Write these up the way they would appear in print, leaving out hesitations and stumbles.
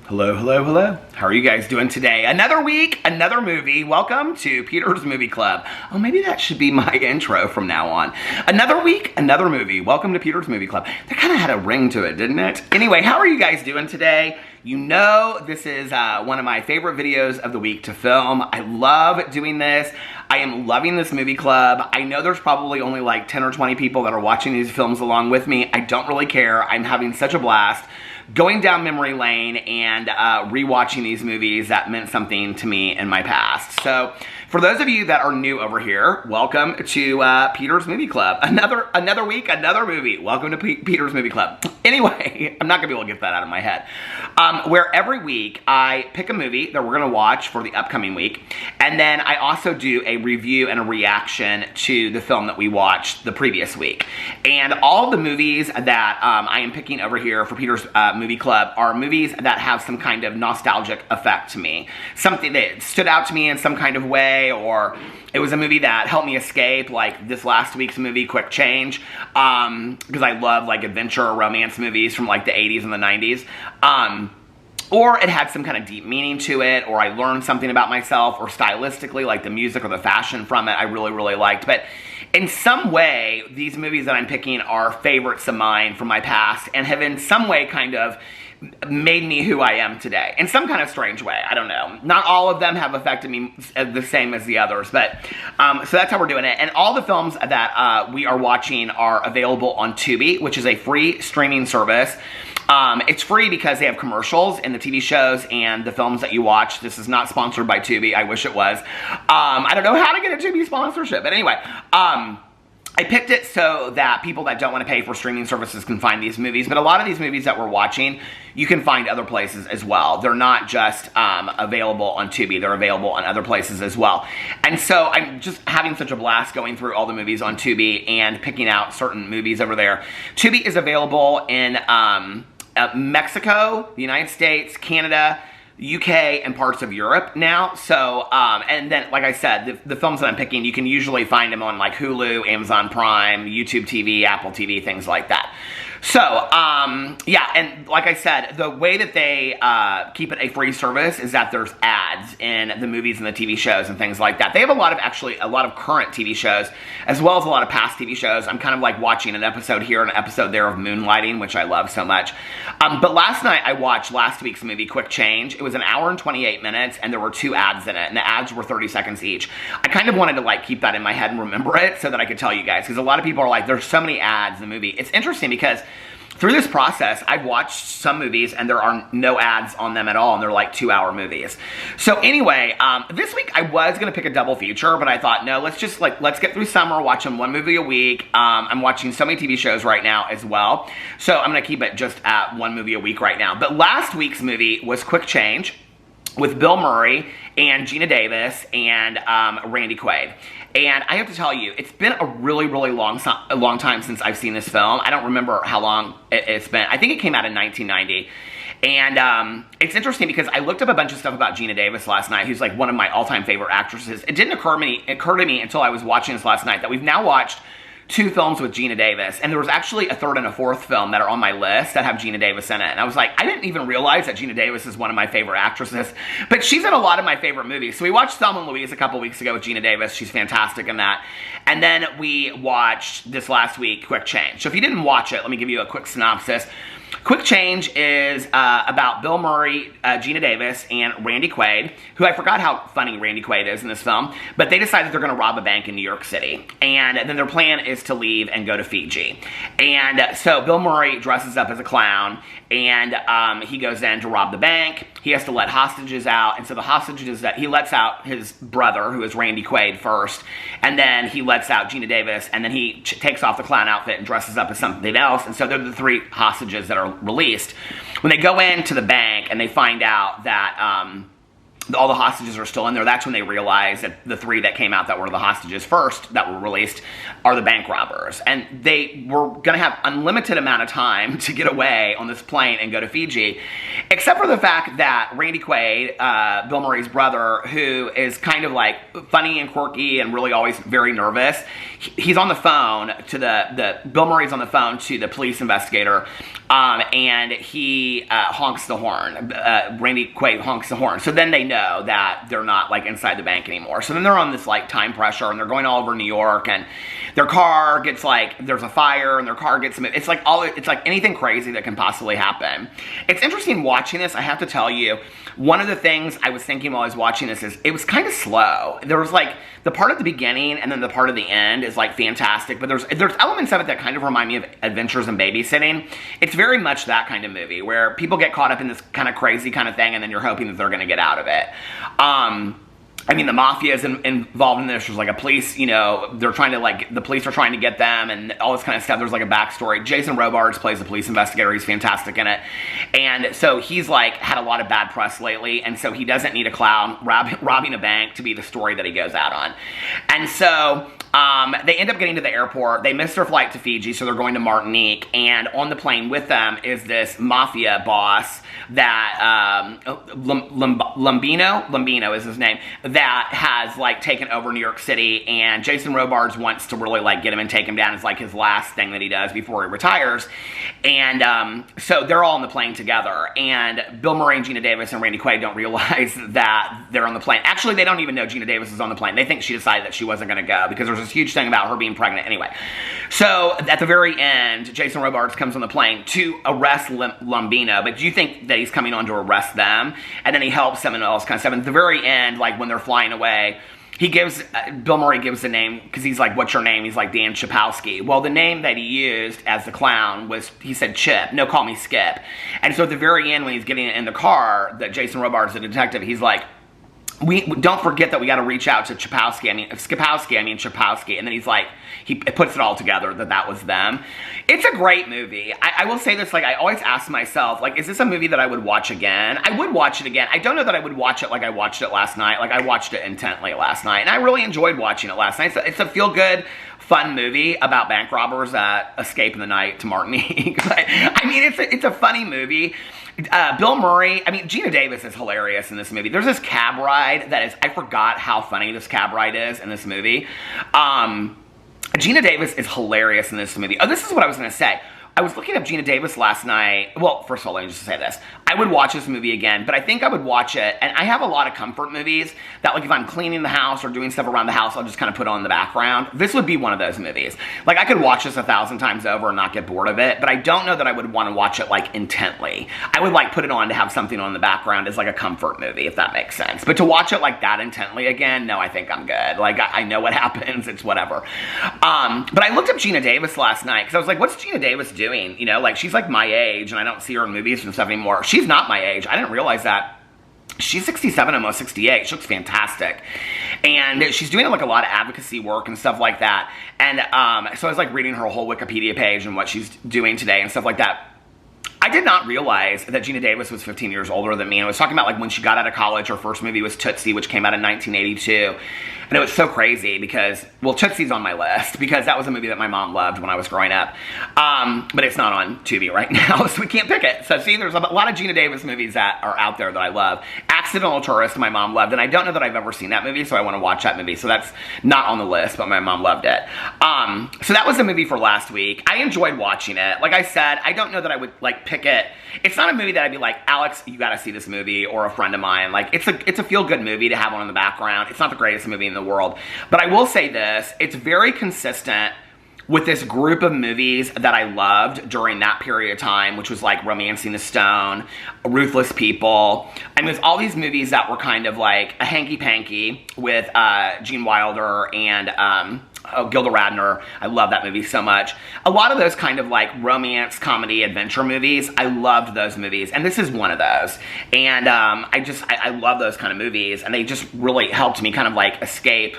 Hello, hello, hello. How are you guys doing today? Another week, another movie. Welcome to Peter's Movie Club. Oh, maybe that should be my intro from now on. Another week, another movie. Welcome to Peter's Movie Club. That kind of had a ring to it, didn't it? Anyway, how are you guys doing today? You know this is one of my favorite videos of the week to film. I love doing this. I am loving this movie club. I know there's probably only like 10 or 20 people that are watching these films along with me. I don't really care. I'm having such a blast going down memory lane and rewatching these movies that meant something to me in my past. So for those of you that are new over here, welcome to Peter's Movie Club. Another week, another movie. Welcome to Peter's Movie Club. Anyway, I'm not gonna be able to get that out of my head. Where every week I pick a movie that we're gonna watch for the upcoming week, and then I also do a review and a reaction to the film that we watched the previous week. And all the movies that I am picking over here for Peter's Movie Club are movies that have some kind of nostalgic effect to me. Something that stood out to me in some kind of way, or it was a movie that helped me escape, like this last week's movie, Quick Change, because I love like adventure or romance movies from like the 80s and the 90s. Or it had some kind of deep meaning to it, or I learned something about myself, or stylistically, like the music or the fashion from it, I really, really liked. But in some way, these movies that I'm picking are favorites of mine from my past, and have in some way kind of made me who I am today. In some kind of strange way, I don't know. Not all of them have affected me the same as the others, but so that's how we're doing it. And all the films that we are watching are available on Tubi, which is a free streaming service. It's free because they have commercials in the TV shows and the films that you watch. This is not sponsored by Tubi. I wish it was. I don't know how to get a Tubi sponsorship, but anyway, I picked it so that people that don't want to pay for streaming services can find these movies, but a lot of these movies that we're watching, you can find other places as well. They're not just available on Tubi, they're available on other places as well. And so I'm just having such a blast going through all the movies on Tubi and picking out certain movies over there. Tubi is available in Mexico, the United States, Canada, UK, and parts of Europe now. So, and then, like I said, the films that I'm picking, you can usually find them on like Hulu, Amazon Prime, YouTube TV, Apple TV, things like that. So, yeah, and like I said, the way that they keep it a free service is that there's ads in the movies and the TV shows and things like that. They have a lot of current TV shows, as well as a lot of past TV shows. I'm kind of like watching an episode here and an episode there of Moonlighting, which I love so much. But last night I watched last week's movie, Quick Change. It was an hour and 28 minutes, and there were 2 ads in it, and the ads were 30 seconds each. I kind of wanted to like keep that in my head and remember it so that I could tell you guys, because a lot of people are like, there's so many ads in the movie. It's interesting because through this process, I've watched some movies and there are no ads on them at all, and they're like 2-hour movies. So anyway, this week I was gonna pick a double feature, but I thought, no, let's get through summer watching one movie a week. I'm watching so many TV shows right now as well, so I'm gonna keep it just at one movie a week right now. But last week's movie was Quick Change with Bill Murray and Gina Davis and Randy Quaid. And I have to tell you, it's been a really, really long time since I've seen this film. I don't remember how long it's been. I think it came out in 1990. And it's interesting because I looked up a bunch of stuff about Gina Davis last night, who's like one of my all-time favorite actresses. It didn't occur to me until I was watching this last night that we've now watched 2 films with Gina Davis, and there was actually a 3rd and a 4th film that are on my list that have Gina Davis in it. And I was like, I didn't even realize that Gina Davis is one of my favorite actresses, but she's in a lot of my favorite movies. So we watched Thelma and Louise a couple weeks ago with Gina Davis. She's fantastic in that. And then we watched this last week, Quick Change. So if you didn't watch it, let me give you a quick synopsis. Quick Change is about Bill Murray, Gina Davis, and Randy Quaid, who I forgot how funny Randy Quaid is in this film, but they decide that they're going to rob a bank in New York City. And then their plan is to leave and go to Fiji. And so Bill Murray dresses up as a clown, and he goes in to rob the bank. He has to let hostages out, and so the hostages that he lets out his brother, who is Randy Quaid, first, and then he lets out Gina Davis, and then he takes off the clown outfit and dresses up as something else, and so they're the 3 hostages that are released. When they go into the bank and they find out that all the hostages are still in there. That's when they realize that the 3 that came out that were the hostages first that were released are the bank robbers. And they were going to have unlimited amount of time to get away on this plane and go to Fiji, except for the fact that Randy Quaid, Bill Murray's brother, who is kind of like funny and quirky and really always very nervous, he's on the phone to Bill Murray's on the phone to the police investigator, and he honks the horn. Randy Quaid honks the horn. So then they know that they're not like inside the bank anymore. So then they're on this like time pressure, and they're going all over New York, and their car gets like, there's a fire, and their car gets, it's like anything crazy that can possibly happen. It's interesting watching this. I have to tell you, one of the things I was thinking while I was watching this is it was kind of slow. There was like the part at the beginning and then the part at the end is like fantastic, but there's elements of it that kind of remind me of Adventures in Babysitting. It's very much that kind of movie where people get caught up in this kind of crazy kind of thing, and then you're hoping that they're going to get out of it. I mean, the mafia is involved in this. There's like a police, they're trying to like, the police are trying to get them and all this kind of stuff. There's like a backstory. Jason Robards plays the police investigator. He's fantastic in it. And so he's like had a lot of bad press lately. And so he doesn't need a clown robbing a bank to be the story that he goes out on. And so they end up getting to the airport. They miss their flight to Fiji, so they're going to Martinique. And on the plane with them is this mafia boss that, Lumbino is his name, that has like taken over New York City, and Jason Robards wants to really like get him and take him down. It's like his last thing that he does before he retires. And so they're all on the plane together, and Bill Murray and Gina Davis and Randy Quaid don't realize that they're on the plane. Actually, they don't even know Gina Davis is on the plane. They think she decided that she wasn't going to go because there's this huge thing about her being pregnant anyway. So at the very end, Jason Robards comes on the plane to arrest Lumbino, but do you think that he's coming on to arrest them? And then he helps them and all this kind of stuff. And at the very end, like when they're flying away, Bill Murray gives the name, because he's like, what's your name? He's like, Dan Chapowski. Well, the name that he used as the clown was, he said, Chip. No, call me Skip. And so at the very end, when he's getting in the car, that Jason Robards, the detective, he's like, we don't forget that we got to reach out to Skipowski. And then he's like, he puts it all together that was them. It's a great movie. I will say this, like, I always ask myself, like, is this a movie that I would watch again? I would watch it again. I don't know that I would watch it like I watched it last night. Like, I watched it intently last night, and I really enjoyed watching it last night. It's a feel-good, fun movie about bank robbers that escape in the night to Martinique. I mean, it's a funny movie. Bill Murray, I mean, Gina Davis is hilarious in this movie. There's this cab ride that is, I forgot how funny this cab ride is in this movie. Gina Davis is hilarious in this movie. Oh, this is what I was going to say. I was looking up Gina Davis last night. Well, first of all, let me just say this. I would watch this movie again, but I think I would watch it, and I have a lot of comfort movies that, like, if I'm cleaning the house or doing stuff around the house, I'll just kind of put on in the background. This would be one of those movies. Like, I could watch this 1,000 times over and not get bored of it, but I don't know that I would want to watch it, like, intently. I would, like, put it on to have something on in the background as, like, a comfort movie, if that makes sense. But to watch it, like, that intently again, no, I think I'm good. Like, I know what happens. It's whatever. But I looked up Gina Davis last night, because I was like, what's Gina Davis doing? You know, like, she's, like, my age, and I don't see her in movies and stuff anymore. She's not my age. I didn't realize that. She's 67, almost 68. She looks fantastic. And she's doing, like, a lot of advocacy work and stuff like that. And so I was, like, reading her whole Wikipedia page and what she's doing today and stuff like that. I did not realize that Gina Davis was 15 years older than me. And I was talking about, like, when she got out of college, her first movie was Tootsie, which came out in 1982. And it was so crazy because, well, Tootsie's on my list because that was a movie that my mom loved when I was growing up. But it's not on Tubi right now, so we can't pick it. So see, there's a lot of Gina Davis movies that are out there that I love. Accidental Tourist, my mom loved, and I don't know that I've ever seen that movie, so I want to watch that movie. So that's not on the list, but my mom loved it. So that was the movie for last week. I enjoyed watching it. Like I said, I don't know that I would, like, pick it. It's not a movie that I'd be like, Alex, you gotta see this movie, or a friend of mine. Like, it's a feel-good movie to have on in the background. It's not the greatest movie in the world. But I will say this, it's very consistent with this group of movies that I loved during that period of time, which was like Romancing the Stone, Ruthless People. I mean, it's all these movies that were kind of like a hanky-panky with Gene Wilder and Gilda Radner. I love that movie so much. A lot of those kind of like romance, comedy, adventure movies, I loved those movies. And this is one of those. And I love those kind of movies. And they just really helped me kind of like escape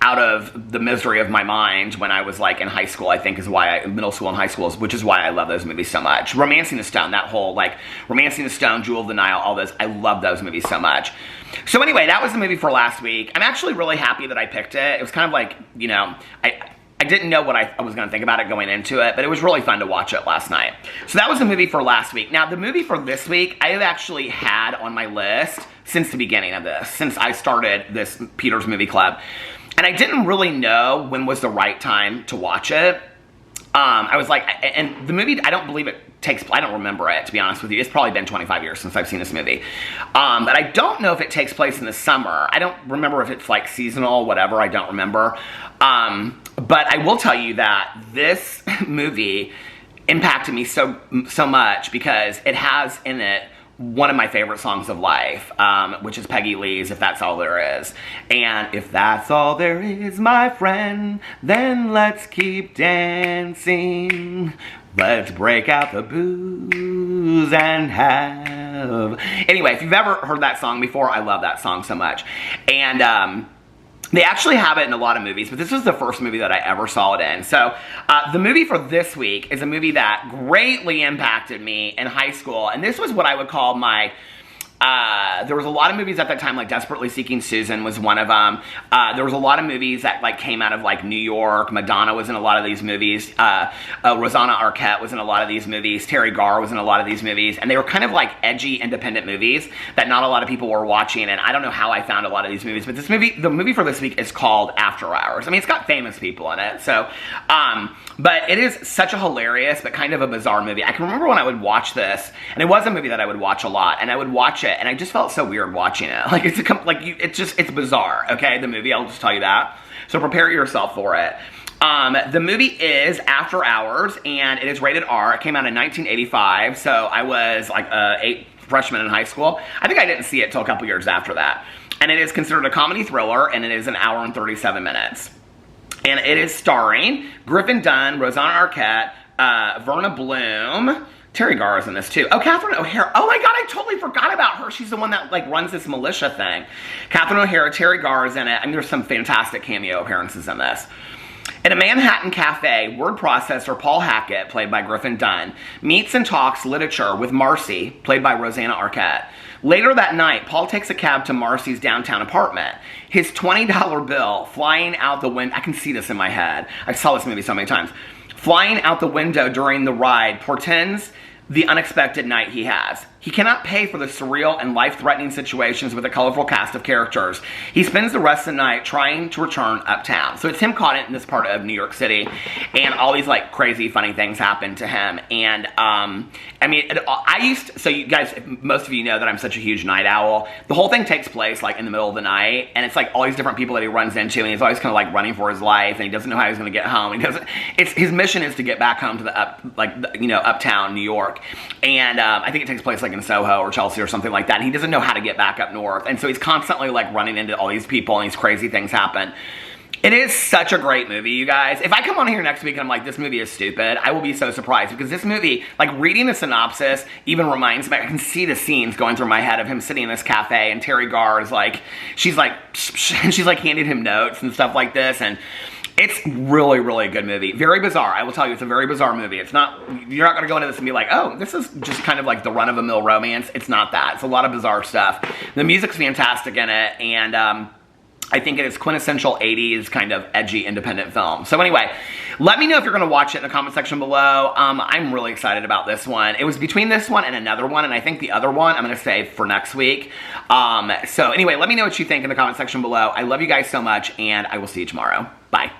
out of the misery of my mind when I was like in high school, I think is why middle school and high school, which is why I love those movies so much. Romancing the Stone, that whole like Romancing the Stone, Jewel of the Nile, all those, I love those movies so much. So anyway, that was the movie for last week. I'm actually really happy that I picked it. It was kind of like, you know, I didn't know what I was going to think about it going into it, but it was really fun to watch it last night. So that was the movie for last week. Now, the movie for this week, I have actually had on my list since the beginning of this, since I started this Peter's Movie Club. And I didn't really know when was the right time to watch it. I was like, and the movie, I don't believe it takes, I don't remember it, to be honest with you. It's probably been 25 years since I've seen this movie. But I don't know if it takes place in the summer. I don't remember if it's like seasonal, whatever, I don't remember. But I will tell you that this movie impacted me so much because it has in it one of my favorite songs of life, which is Peggy Lee's If That's All There Is. And if that's all there is, my friend, then let's keep dancing. Let's break out the booze and have... Anyway, if you've ever heard that song before, I love that song so much. And they actually have it in a lot of movies, but this was the first movie that I ever saw it in. So the movie for this week is a movie that greatly impacted me in high school. And this was what I would call my... there was a lot of movies at that time, like Desperately Seeking Susan was one of them. There was a lot of movies that like came out of like New York. Madonna was in a lot of these movies. Rosanna Arquette was in a lot of these movies. Terry Garr was in a lot of these movies. And they were kind of like edgy, independent movies that not a lot of people were watching. And I don't know how I found a lot of these movies, but this movie, the movie for this week is called After Hours. I mean, it's got famous people in it. So, but it is such a hilarious, but kind of a bizarre movie. I can remember when I would watch this, and it was a movie that I would watch a lot, and I would watch it, and I just felt so weird watching it. Like, it's bizarre, okay, the movie, I'll just tell you that. So prepare yourself for it. The movie is After Hours, and it is rated R. It came out in 1985, so I was like a freshman in high school. I think I didn't see it till a couple years after that. And it is considered a comedy thriller, and it is an hour and 37 minutes. And it is starring Griffin Dunn, Rosanna Arquette, Verna Bloom. Terry Garr is in this too. Oh, Catherine O'Hara. Oh my God, I totally forgot about her. She's the one that like runs this militia thing. Catherine O'Hara, Terry Garr is in it. I mean, there's some fantastic cameo appearances in this. In a Manhattan cafe, word processor Paul Hackett, played by Griffin Dunn, meets and talks literature with Marcy, played by Rosanna Arquette. Later that night, Paul takes a cab to Marcy's downtown apartment. His $20 bill flying out the window. I can see this in my head. I saw this movie so many times. Flying out the window during the ride portends the unexpected night he has. He cannot pay for the surreal and life-threatening situations with a colorful cast of characters. He spends the rest of the night trying to return uptown. So it's him caught in this part of New York City, and all these like crazy, funny things happen to him. And I mean, so you guys, most of you know that I'm such a huge night owl. The whole thing takes place like in the middle of the night, and it's like all these different people that he runs into, and he's always kind of like running for his life, and he doesn't know how he's going to get home. His mission is to get back home to the uptown New York, and I think it takes place like in Soho or Chelsea or something like that. And he doesn't know how to get back up north, and so he's constantly like running into all these people, and these crazy things happen. It is such a great movie, you guys. If I come on here next week and I'm like, this movie is stupid, I will be so surprised, because this movie, like reading the synopsis even reminds me, I can see the scenes going through my head of him sitting in this cafe, and Terry Garr is like, she's like handing him notes and stuff like this, and it's really, really a good movie. Very bizarre. I will tell you, it's a very bizarre movie. It's not, you're not going to go into this and be like, oh, this is just kind of like the run-of-the-mill romance. It's not that. It's a lot of bizarre stuff. The music's fantastic in it, and I think it is quintessential 80s kind of edgy independent film. So anyway, let me know if you're going to watch it in the comment section below. I'm really excited about this one. It was between this one and another one, and I think the other one I'm going to save for next week. So anyway, let me know what you think in the comment section below. I love you guys so much, and I will see you tomorrow. Bye.